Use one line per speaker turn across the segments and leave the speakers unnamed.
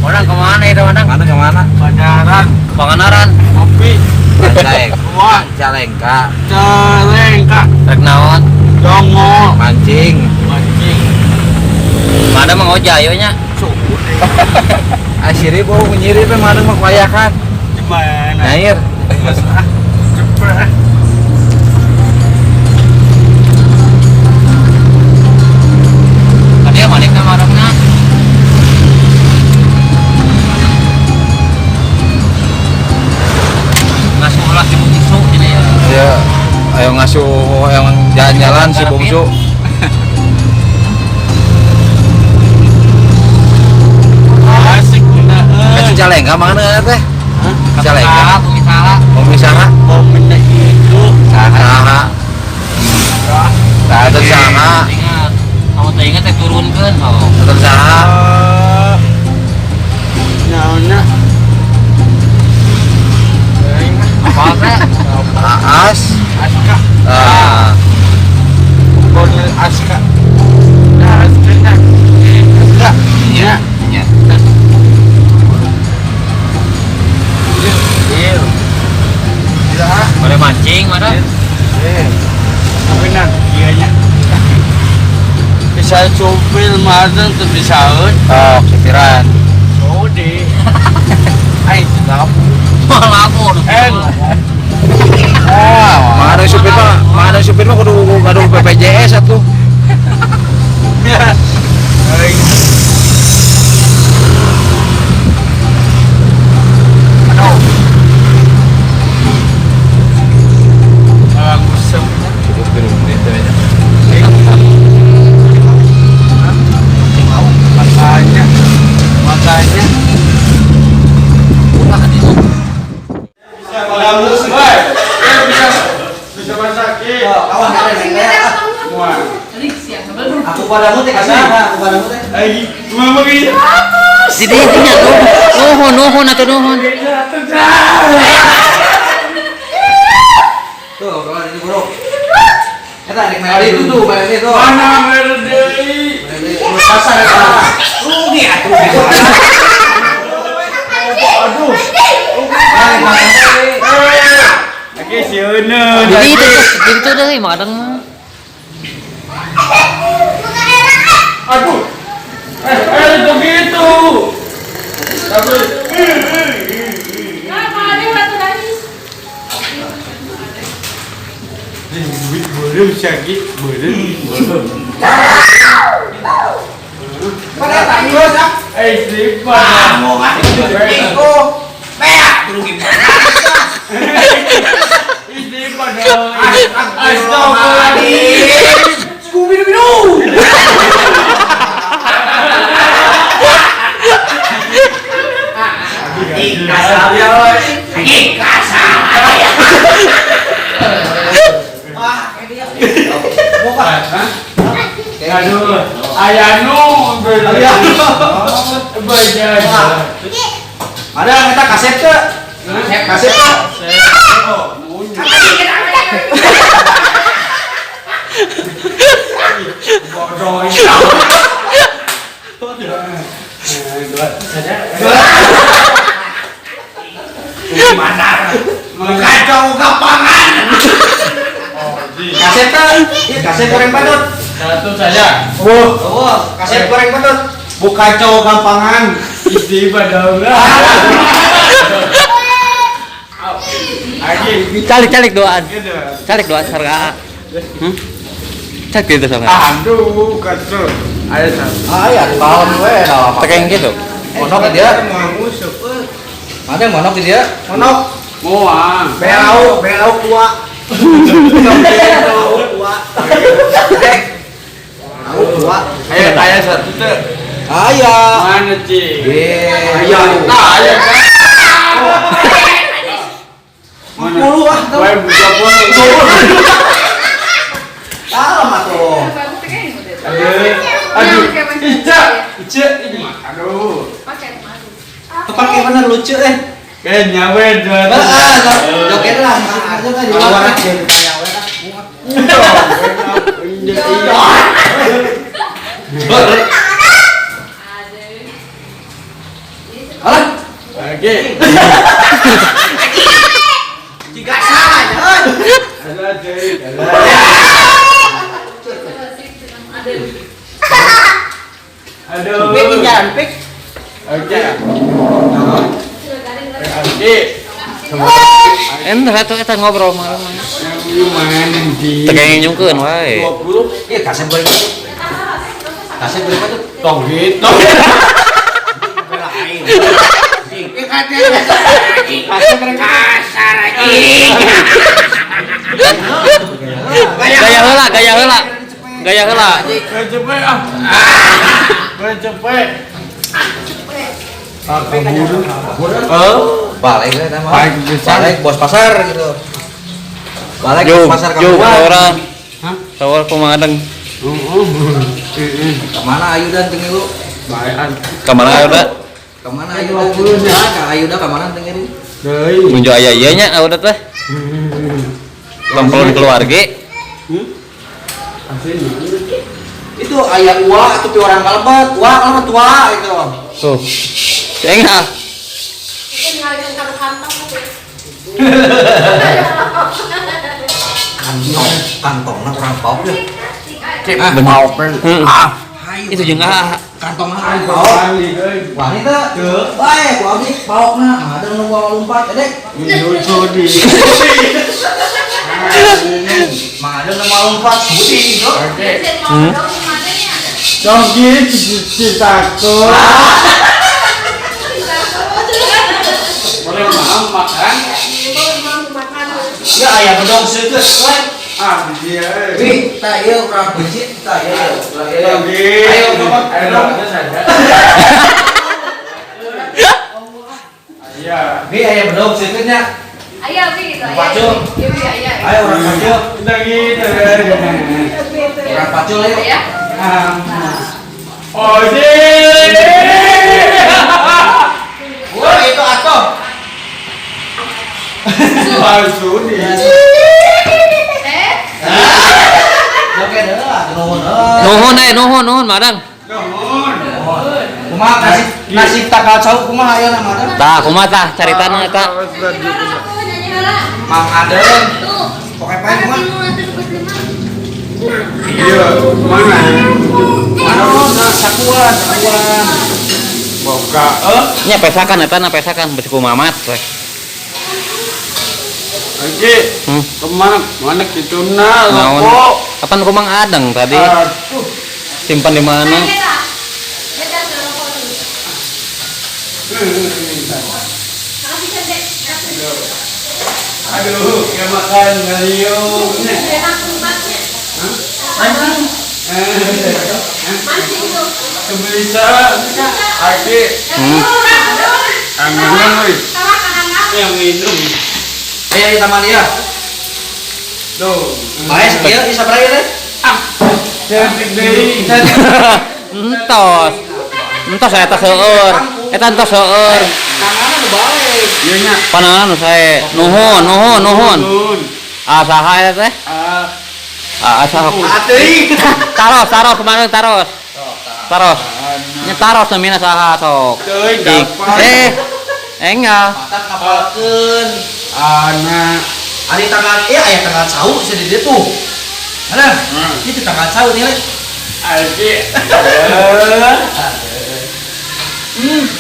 Orang kemana itu orang?
Mana kemana?
Pangaran,
Pangandaran.
kopi,
Wah, Calengka,
Calengka,
Rek naon?
Jongo,
mancing.
mancing,
Mana mang oja ayo nya?
Asiri bau menyiri pe mana mah kayakan.
di mana?
Nair.
Cepet.
Ada mana ka marangna? Ngasuh ulah si bungsu jadi ya.
Ya, ayo ngasuh yang jalan-jalan si bungsu.
Asik bener.
Kasih Calengka mana teh? Calengka.
Bumi salah.
Bumi Saha.
Mau minta itu.
Saha. Tak ada Saha.
Ingat. Kamu teh ingat teh turunkeun oh.
Ada Saha.
Naona.
Apa teh?
Aas.
Aska.
Ah,
Kolonel Aska. Aska. Aska. Iya.
Nya.
Iya. Iya.
Boleh mancing mana?
Benar, iya. Bisa cupil madeng tuh bisa
oh, pikiran.
Sode. Ai, lapu.
Lapor.
Mana supir mah kudu BPJS atuh.
Ai. Aduh. Aku semua.
Cukup gerung gitu ya.
Makanya bisa masakin.
Kawan aku padamu teh kasih. Aku padamu teh.
Ai, cuma begini.
Sidi nya nuhun atuh nuhun.
Tuh, kawan ini bro. Eta rek main itu tuh, main itu.
Mana merdei?
Pasar eta. Rugi atuh.
Aduh. Oke, sieuneun.
Jadi itu deui madang mah.
Aduh. Itu gitu. Tapi belum sakit, belum. Istri pada
Mau ngasih itu. Peak turun gimana?
istri pada astagfirullahaladzim.
Scooby-Doo. Kasar ya, kasar.
Aduh, ayanu
Ada kita kaset ke? Kaset ke? Gimana? Kacau kapangan. Kaset ke? Kaset goreng patut.
Satu saja.
Oh, kaset goreng patut.
Bukan cowok gampangan. Istri pada
Calik doaan. Calik doaan harga. Cek gitu sama.
Aduh, kacau. Ada satu.
Ya, tahun we dah.
Tekeng gitu.
Monok dia.
Musuh.
Ada yang monok dia. Monok.
Muang.
Belau kuat. Belau kuat. Aku kuat.
Ayah satu tuh.
Ayah.
Mana cik?
Ayah.
Ayah kan? Mana?
Puluh ah.
Wah, buka pun.
Alamat tuh.
Aduh. Ica ini. Aduh.
Pakai bener lucu
Kayaknya beda.
Joget lah. Aja kan di luar aja.
Oke.
Jika salah, jangan.
Alah, Cik. Aduh.
Pik jangan pik.
Oke. Oke.
Entah atuh eta ngobrol malam.
Gimana di?
Tekeng nyungkeun wae.
20. Iya, kasih beri. Kasih beri itu.
Tong gitu.
Kasar anjing.
Gaya heula, gaya heula. Gaya heula.
Cepet ah. Cepet. Oh,
Balik lah nama.
Balik
Bos pasar gitu. Balik
Yo,
bos pasar
yo
kamu.
orang. Tawar pemadang.
Kemana Ayudan tinggi lu?
Bayan.
Kamana udah?
Kemana Ayudan? Ka Ayudan kemana tinggi?
Deui.
Munjo aya ieu nya udah teh. Lempelon keluarga.
Itu ayah tua itu orang kalbat, tua itu.
Tuh. Ceng ah.
Kantongnya kurang pauk ya.
Ah, bener. Itu jeung
Kantongnya kurang pauk. Wanita, baik, gua abis pauknya, ada nu gua lompat, edek.
Judi.
Mah ada nu lompat, putih itu.
Oke. Dong gitu takut. Boleh makan.
Ya ayah bedong seukeut we.
Ah, dia.
Wih, tak ieu urang becit, tak ieu.
Ayo, ayo. Iya.
Wih, ayah bedong seukeut nya.
Ayo, Bi, gitu.
Pacul. Ayo urang pacul.
Udah gitu.
Urang pacul ayo.
Ya.
Oh, je.
Wah, itu atuh.
Palsu dia.
Oke dah,
Nuhun madang.
Kumaha nasib takal cau kumaha aya nama ada?
Tah kumaha tah caritana eta?
Mang ada. Pokoke pae kumaha?
Iya, mana?
Mana sakuan.
Boka.
Nya pesakan eta na pesakan besi ku mamat teh.
Oke. Kemana? Mana kituna?
Naon?
Lopo.
Kapan ku Mang Adang tadi?
Aduh.
Simpan di mana?
Aduh, ya makan ngaliung. Bisa. Oke. Minum, woi. Yang minum.
Ayo sama dia.
Tuh.
Bae ieu isa beraya teh.
Cantik deui.
Entos. Entos eta seueur. Eta entos seueur.
Tanganna nu balik.
Ieu nya.
Panangan nu sae. Nuhun. Asaha eta teh? Asaha.
Atuh.
Taros kemarin taros. Nya taros namina saha sok.
Teuing dapat.
Enggak.
Matak kapalkeun.
Anak.
Ari tanggal aya tanggal cau bisa di ditu. Ada. Itu tanggal cau nilai.
Oke.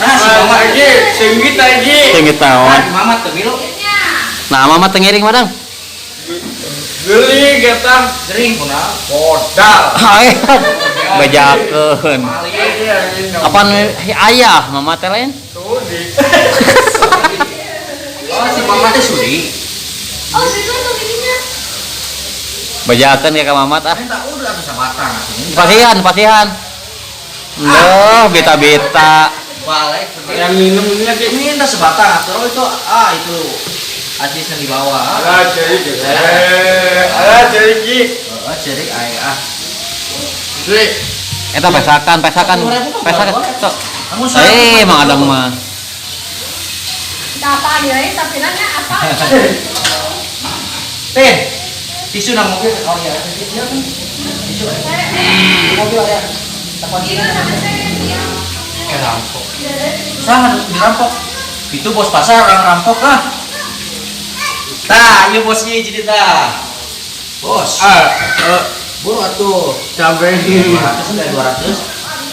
Nah, si Mamat
Lagi, singgit lagi.
Tinggi taon.
Nah, Mamat teu milu.
Nah, mama tengiring madang.
Geli getah.
Jering kuna modal.
Hai. Bejakeun.
Malih.
Apaan ayah mama teh lain?
Tuh di.
Oh, si Mamat teh sudi.
Oh, itu tuh ininya.
Bejakeun ya ka mama tah.
Tak udah atuh sabatang.
Pasihan. Loh, beta-beta.
Balik.
Yang minumnya di.
Ini entah sebatang. Terus itu itu acisnya di bawah.
Alah jadi. Alah jadi.
Cerik aya.
Dek.
Eta pesakan. Sok.
Kamu saya.
Mang Adang mah.
Apa dia ini tapi nanya apa?
Teh. Tisu nang mobil. Oh iya. Tisu. Mobil aya.
Ini sama saya dia.
Dirampok. Saha dirampok? Itu bos pasar orang rampok kah? Tah, ini bosnya jadi tah. Bos. Buru atuh.
Cabai ini.
200 enggak 200?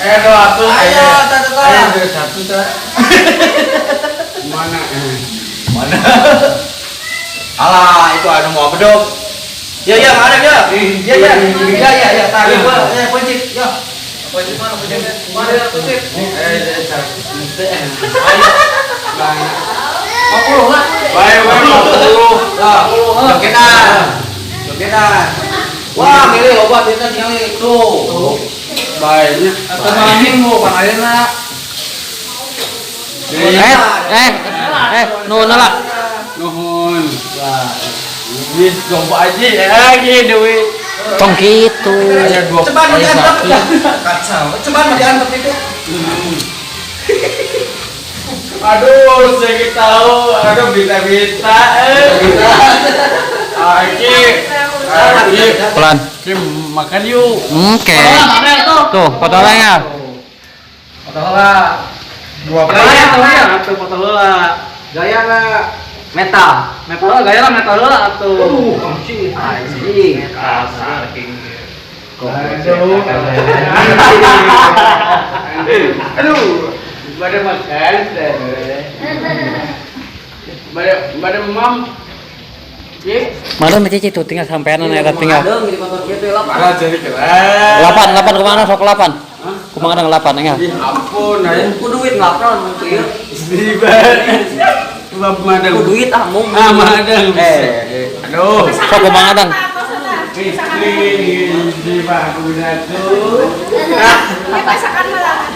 200.
Ayo, tah.
Ayo, 1 tah. Mana?
Mana? Alah, itu anu mau bedog. Ya, ada ya. Ya, tarik gua. Ya, kunci. Ya. Kunci mana? Kunci. Mana kunci? Ayo. 50 lah.
Baik, 50.
Lah, jogetan. Wah, milih obat itu yang itu.
Baiknya.
Temannya mau pangayeuna.
Nuhun lah.
Nuhun. Duit coba aja lagi duit.
Tong gitu.
Aya 20.
Ceban mau diantep. Kacau. Ceban mau diantep itu.
Aduh, saya tahu. Aduh, bita-bita. Aki.
Pelan.
Kim makan yuk.
Oke. Tuh, foto orangnya.
Foto heula. 2
Atuh foto heula. Gaya na
Meta gaya lah meta lah atuh.
anjing. Kasar king.
Aduh, pada makan. Pada mam. Ye,
Mana Cici tuh tinggal sampean eta tinggal.
Ada di motor gitu lah.
parah jadi keren.
8 kemana sok 8. Kumaha 8 ya.
Ampun, ayo.
Ku duit ngapron mun kieu.
Coba madang.
Ku duit ah mung.
Madang. Aduh.
Sok kumaha dang.
Di baguna tuh.
Pasakan malah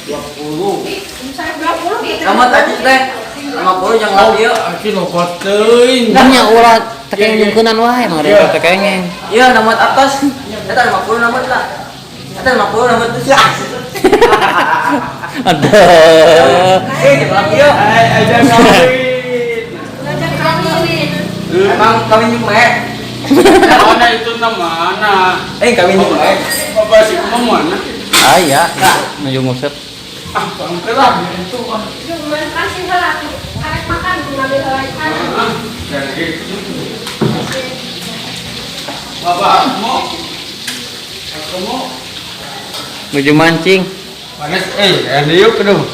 20.
Saya 20 gitu.
Kamat aja teh. 50 jangan
Oh,
ieu.
aki lokot teuing.
Nya ulah tekeng nyungkeunan wae mah ada tekengeng.
Iya namat atas. Eta 50 namat lah. Eta 50 namat tuh ya.
Aduh.
Jeblak ieu.
Aja kawin.
Ngajak kawin.
Emang kawin jeung me.
Mana itu namana?
Kawin jeung me.
Bapak si mana?
Aya, nuju ngusep.
Ah, bangkelah itu.
Cuma kasih heula tuh. Arek makan ngambil heula kan.
Jadi Bapak mau? Aku mau.
Nuju mancing.
Panas, ada yuk aduh.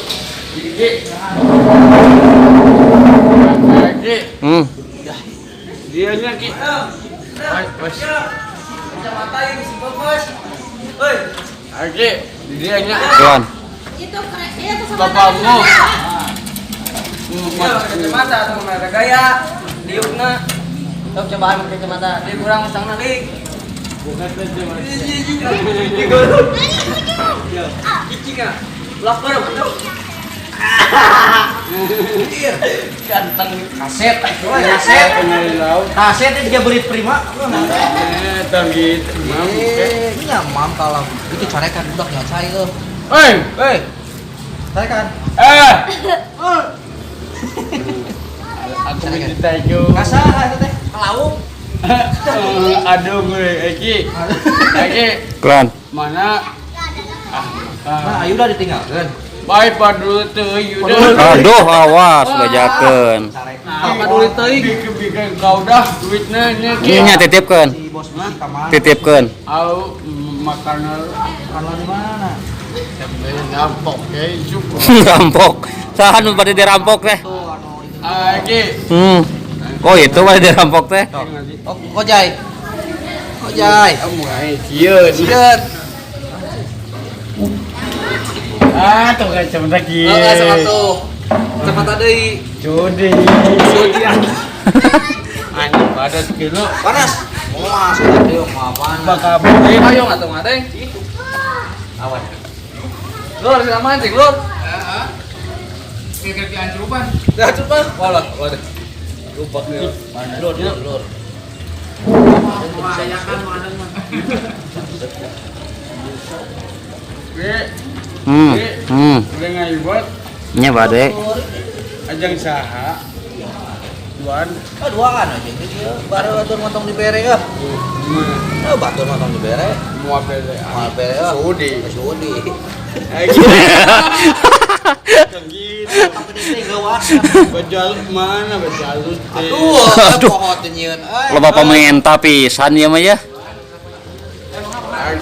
Gigi. Gigi. Dia nyakit. Bos.
Kacamata ieu si bos. Heuy.
Gigi, dia nyakit.
Tuan.
Itu itu sama
Bapakmu.
Iya, kacamata teman ada gaya. Diukna. Sok cobaan pakai kacamata. Dia kurang masang nalik.
Bukan saja mas.
Cicing ah. Lapar betul. Ganteng kaset.
Kaset.
Penari laut.
Kaset dia beli prima.
Tanggit.
Ini mam kalau itu carekan budak nggak saya.
Hei.
Carekan.
Aku minta jo.
Kasar teh. Lauk.
Aduh gue, Eki.
Tuan.
Mana?
Nah, ayo udah ditinggalkan.
Baik padu tuh, yuda.
Aduh, awas bajakeun.
Apa duit teuing? Bikin kau dah duitnya Eki.
Nya titipkeun.
Si bos mah kamar.
Titipkeun.
Au makanan
Kalau di mana?
sampai nampok ya, syukur.
Rampok. Saha nu bade dirampok teh?
Tuh anu itu.
Eki.
Oh, itu bade dirampok teh.
Oh, Ojai. Ojai.
Kamu ai cieun.
Sian.
Tuh kan cuma lagi.
Enggak sama tuh. Kacamata deui.
Judi. Anjing pada sekilo.
Panas. Wah, sudah teh mau apaan?
Bakal beli.
Ayo ngatuh ngateh. Awas. Lur, sila mancing, lur.
Kayak diancurupan.
Dah coba. Walah. Lupa ke. Lur.
Merayakan mana mah. Udah ngayubat.
Nya bade.
Ajang saha. Tuan.
Duaan aja dia baru atur motong di bere ya. Batur motong di bere.
Mau beli.
Mau bere.
Sudi.
Sudi.
Gitu.
Apa ini gawat.
Bejaluk mana bejaluk?
Aduh.
Pohon nyeun.
Loba pemerintah pisan ya mah ya.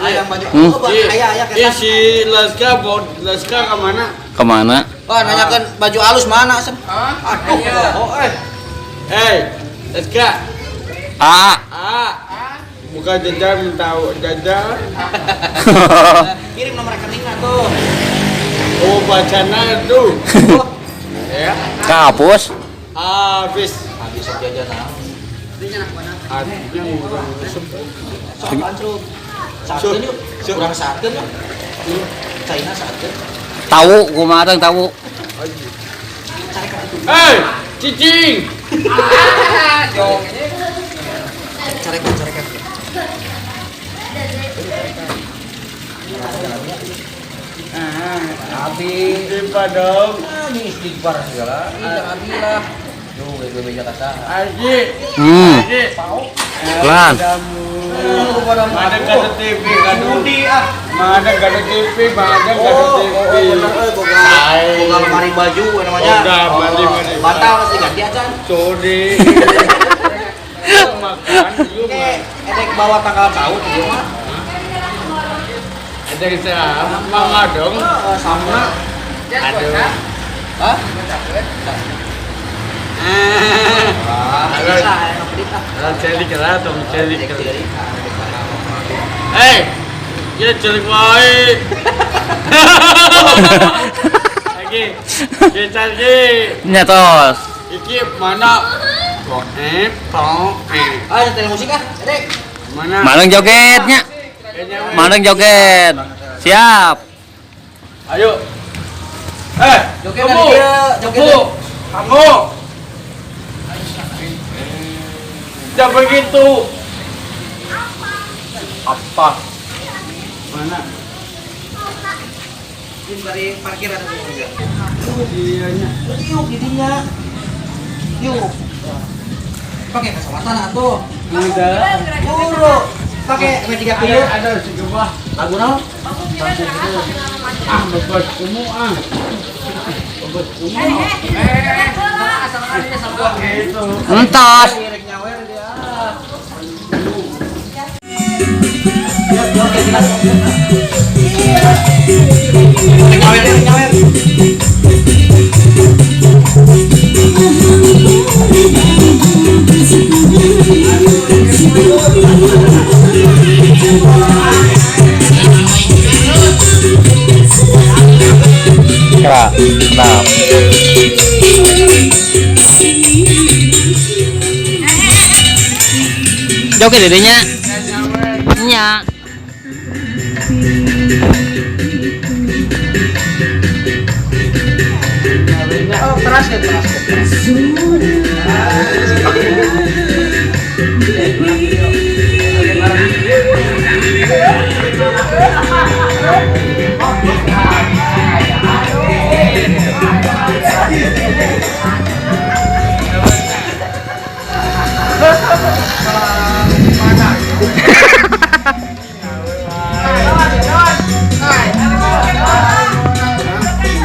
Ayam baju.
Hmm.
Aya
Ih si Laska kemana?
Kemana?
Wah, nanyakan baju halus mana, Sem? Aduh. Oh,
Laska.
Ah.
Buka jajan minta jajan.
Kirim nomor rekeningnya tuh.
Oh bacana tuh. Ya.
Kapus.
Habis.
Habis jajan nah.
Artinya murah.
Sopan Cuk. Sakeun yuk. Kurang sakeun yuk. China sakeun.
Tahu kumaha tahu.
Cicing.
Jong.
Carekan.
Abi.
Timpa dong.
Ini istighfar segala. Jangan bilang. Duh, gue beja kata.
Aji.
Hmm. Pelan.
Mana kada TV kada Mana kada TV, mana kada TV.
Boga lemari baju namanya.
Boga lemari.
Bantal mesti ganti aja.
Sorry. Makan yuk.
Edek bawa tanggal tahun ieu mah.
Ada saya mama dong.
Sama.
Aduh.
Hah? Bisa,
Celik lah, tong celik. Ya celik wae. Lagi. Kita lagi.
Nyatos.
Iki mana?
Ayo nyetel musik ah, Edek.
Mana?
Maleng jogetnya. Maleng joget. Siap.
Ayo.
Joget dari dia, joget.
Kamu. Jangan begitu. Apa? Mana?
Ini dari parkiran juga.
Dianya.
Yuk, didinya. Yuk. Pakai kacamata atuh.
Ada.
Buru. Pakai media dulu.
Ada si gebah.
Lagu naon?
Bebas kamu Bebas kamu. Itu.
Entos.
Direk nyawer dia. Nyawer.
Kerap. Joget dedenya. Nya.
Oh, keras ya, keras.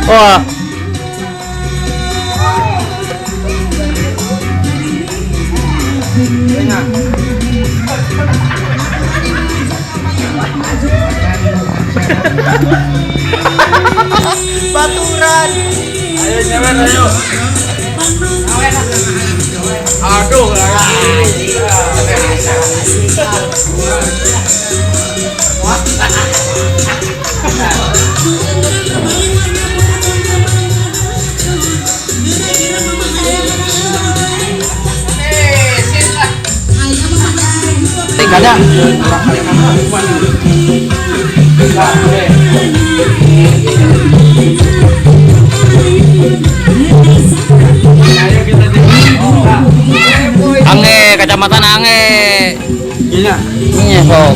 Wah.
Baturan.
Ayo nyawer ayo. Aduh.
Ada.
Ange, kacamata ange.
Iya.
Iya, sok.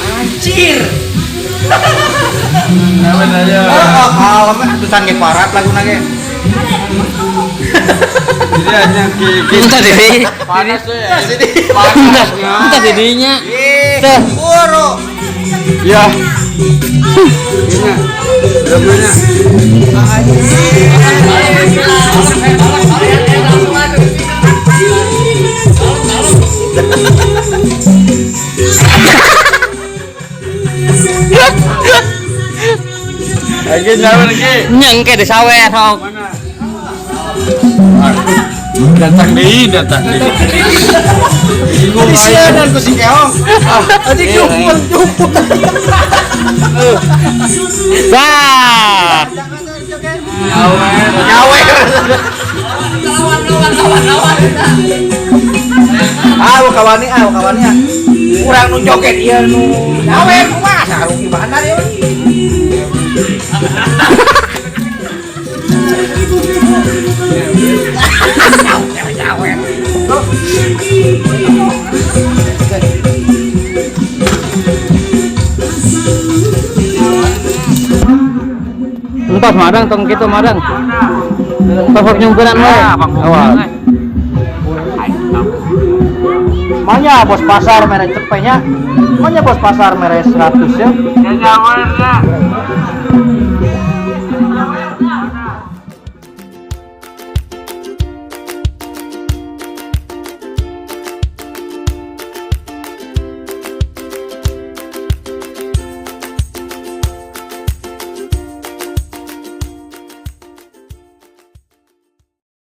Anjir.
Nyawer ayo.
Kalem atusan ge parat laguna ge.
Jadi hanya
Minta diri.
panas tuh ya.
Minta dirinya.
Ih,
Tuh.
buru.
Ya. Lagi lawan lagi.
Nyeng ke di sawet hong.
Datang deh.
Kesianan ku si keong. Tadi kumpul.
Bah.
Nyawe. Kawannya. Kurang nu joget ieu nu nyawe kumaha sarung gimana dia.
Entos madang tong kitu madang. Topok nyungkunan we. Awal.
Manya bos pasar mere cepenya. Manya bos pasar mere 100 ya.